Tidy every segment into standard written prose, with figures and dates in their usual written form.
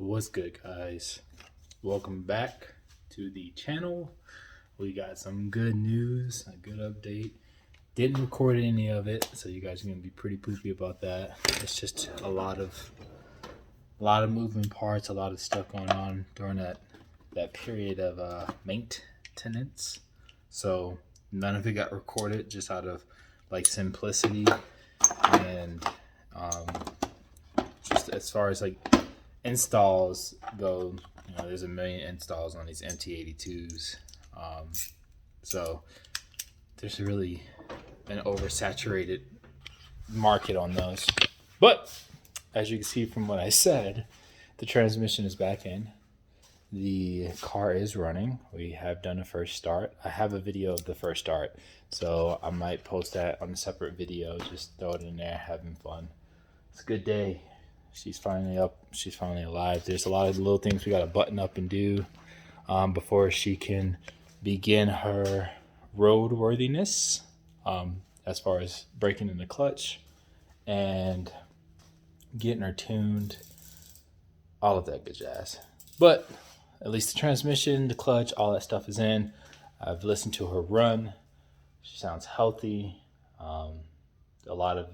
What's good, guys? Welcome back to the channel. We got some good news, a good update. Didn't record any of it, so you guys are gonna be pretty poopy about that. It's just a lot of moving parts, a lot of stuff going on during that period of maintenance. So none of it got recorded, just out of like simplicity and just as far as like installs go, there's a million installs on these mt82s, so there's really an oversaturated market on those. But as you can see from what I said, the transmission is back in, the car is running. We have done a first start. I have a video of the first start, so I might post that on a separate video. Just throw it in there, having fun. It's a good day. She's finally up. She's finally alive. There's a lot of little things we got to button up and do before she can begin her roadworthiness, as far as breaking in the clutch and getting her tuned, all of that good jazz. But at least the transmission, the clutch, all that stuff is in. I've listened to her run. She sounds healthy. A lot of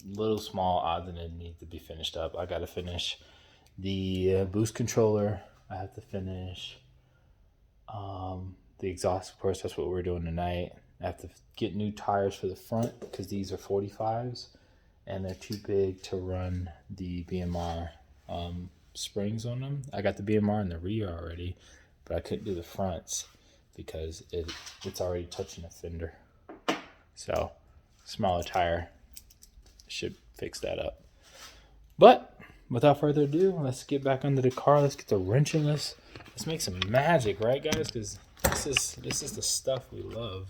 little small odds and ends need to be finished up. I got to finish the boost controller. I have to finish the exhaust, of course. That's what we're doing tonight. I have to get new tires for the front because these are 45s and they're too big to run the BMR springs on them. I got the BMR in the rear already, but I couldn't do the fronts because it's already touching the fender. So smaller tire should fix that up. But without further ado, let's get back under the car. Let's get the wrench in. Let's make some magic, right, guys? Because this is the stuff we love.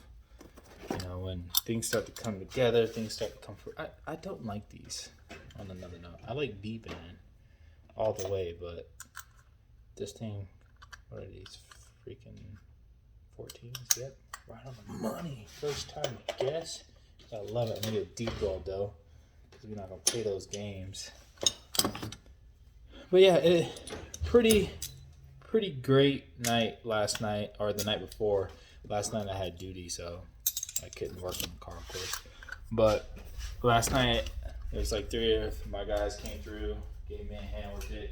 When things start to come together, things start to come through. I don't like these. On another note, I like beeping all the way, but this thing, what are these? Freaking 14s? Yep, right on the money. First time, I guess. I love it. I'm gonna get a deep roll though, because we're not gonna play those games. But yeah, pretty great night last night, or the night before. Last night I had duty, so I couldn't work on the car, of course. But last night, there's like 3 of my guys came through, gave me a hand with it.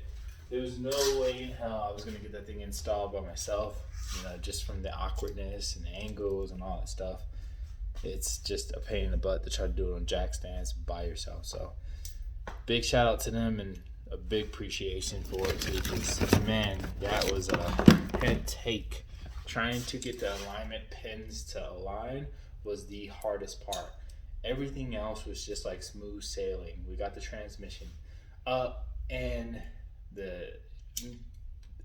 There was no way in hell I was gonna get that thing installed by myself. Just from the awkwardness and the angles and all that stuff. It's just a pain in the butt to try to do it on jack stands by yourself. So big shout out to them and a big appreciation for it too, because man, that was a head take. Trying to get the alignment pins to align was the hardest part. Everything else was just like smooth sailing. We got the transmission up and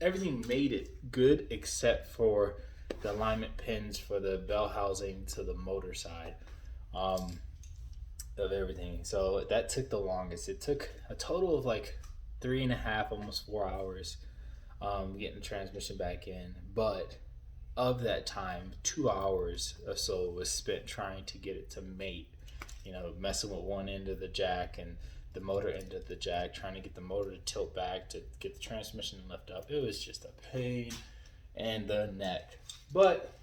everything made it good except for the alignment pins for the bell housing to the motor side of everything. So that took the longest. It took a total of like 3.5, almost 4 hours getting the transmission back in. But of that time, 2 hours or so was spent trying to get it to mate. Messing with one end of the jack and the motor end of the jack, trying to get the motor to tilt back to get the transmission to lift up. It was just a pain in the neck. But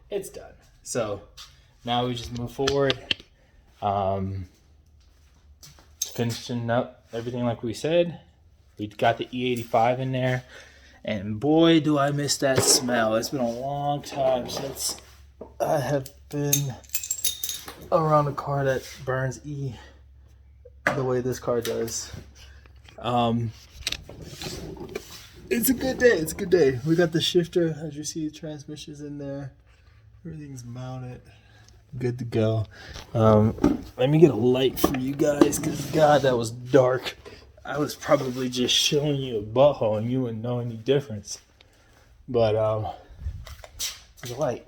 it's done. So now we just move forward. Finishing up everything like we said. We got the E85 in there. And boy, do I miss that smell. It's been a long time since I have been around a car that burns E the way this car does. It's a good day. It's a good day. We got the shifter. As you see, the transmission's in there. Everything's mounted. Good to go. Let me get a light for you guys, because God, that was dark. I was probably just showing you a butthole and you wouldn't know any difference. But the light.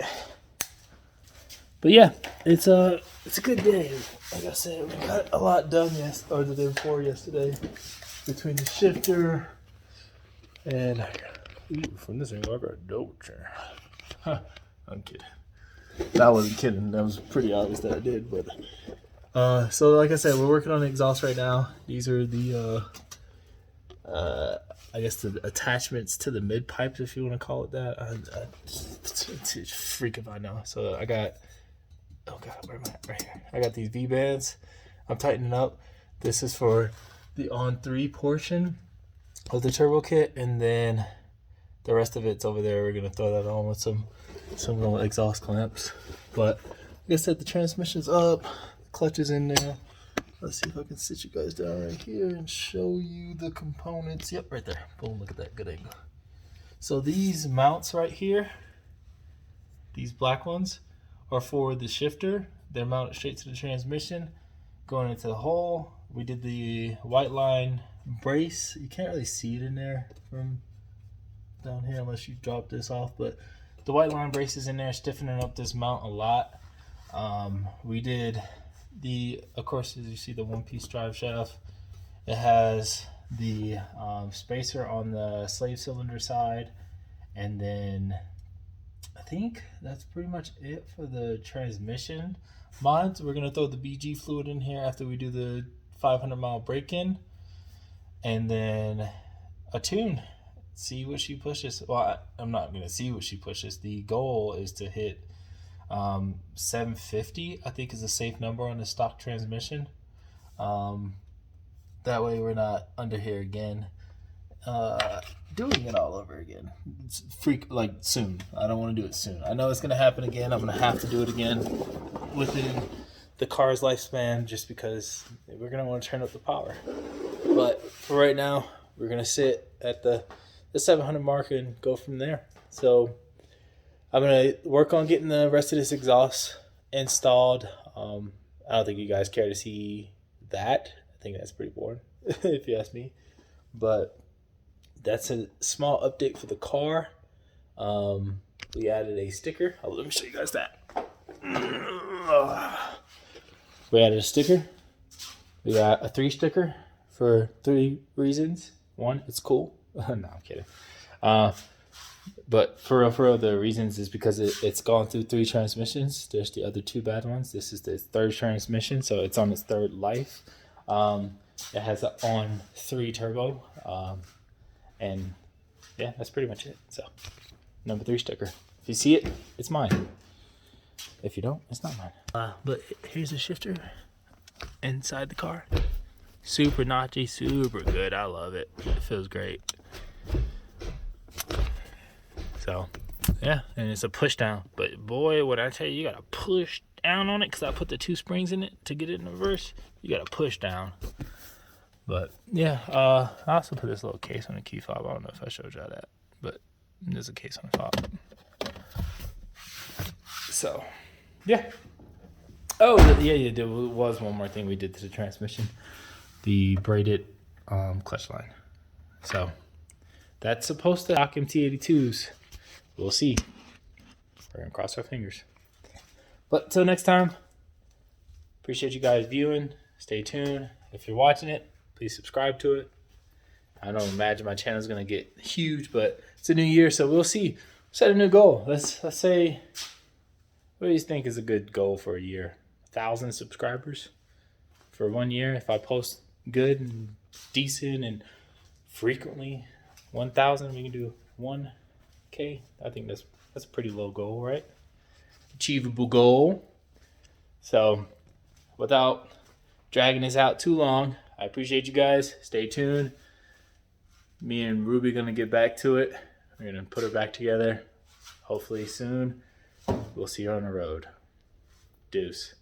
But yeah, it's a good day. Like I said, we got a lot done the day before yesterday, between the shifter and from this angle I got a dope chair. I'm kidding. I wasn't kidding. That was pretty obvious that I did. But so like I said, we're working on the exhaust right now. These are the I guess the attachments to the mid pipes, if you want to call it that. It's freak if I know. So I got, oh god, where am I? Right here. I got these V bands. I'm tightening up. This is for the on 3 portion of the turbo kit, and then the rest of it's over there. We're gonna throw that on with some little exhaust clamps. But like I said, the transmission's up, the clutch is in there. Let's see if I can sit you guys down right here and show you the components. Yep, right there. Boom, look at that, good angle. So these mounts right here, these black ones, are for the shifter. They're mounted straight to the transmission, going into the hole. We did the white line brace. You can't really see it in there from down here unless you drop this off, but the white line brace is in there, stiffening up this mount a lot. We did of course, as you see, the one-piece drive shaft. It has the spacer on the slave cylinder side, and then I think that's pretty much it for the transmission mods. We're gonna throw the BG fluid in here after we do the 500-mile break-in, and then a tune. See what she pushes. Well, I'm not gonna see what she pushes. The goal is to hit 750, I think, is a safe number on the stock transmission. That way we're not under here again, doing it all over again. It's soon. I don't want to do it soon. I know it's going to happen again. I'm going to have to do it again within the car's lifespan, just because we're going to want to turn up the power. But for right now, we're going to sit at the 700 mark and go from there. So I'm going to work on getting the rest of this exhaust installed. I don't think you guys care to see that. I think that's pretty boring, if you ask me. But that's a small update for the car. We added a sticker. Let me show you guys that. We added a sticker. We got a 3 sticker for 3 reasons. 1, it's cool. No, I'm kidding. But for real, the reasons is because it's gone through 3 transmissions. There's the other 2 bad ones. This is the 3rd transmission, so it's on its 3rd life. It has an on 3 turbo, and yeah, that's pretty much it. So number 3 sticker. If you see it, it's mine. If you don't, it's not mine. But here's the shifter inside the car. Super notchy, super good. I love it. It feels great. So yeah, and it's a push down. But boy, what I tell you, you gotta push down on it, because I put the 2 springs in it to get it in reverse. You gotta push down. But yeah, I also put this little case on the key fob. I don't know if I showed y'all that, but there's a case on the fob. So yeah. Oh yeah, there was one more thing we did to the transmission: the braided clutch line. So that's supposed to stock mt82s. We'll see. We're gonna cross our fingers. But till next time, appreciate you guys viewing. Stay tuned. If you're watching it, please subscribe to it. I don't imagine my channel is gonna get huge, but it's a new year, so we'll see. Set a new goal. Let's say, what do you think is a good goal for a year? 1,000 subscribers for 1 year. If I post good and decent and frequently, 1,000, we can do 1K. I think that's a pretty low goal, right? Achievable goal. So without dragging this out too long, I appreciate you guys. Stay tuned. Me and Ruby gonna get back to it. We're gonna put her back together hopefully soon. We'll see you on the road. Deuce.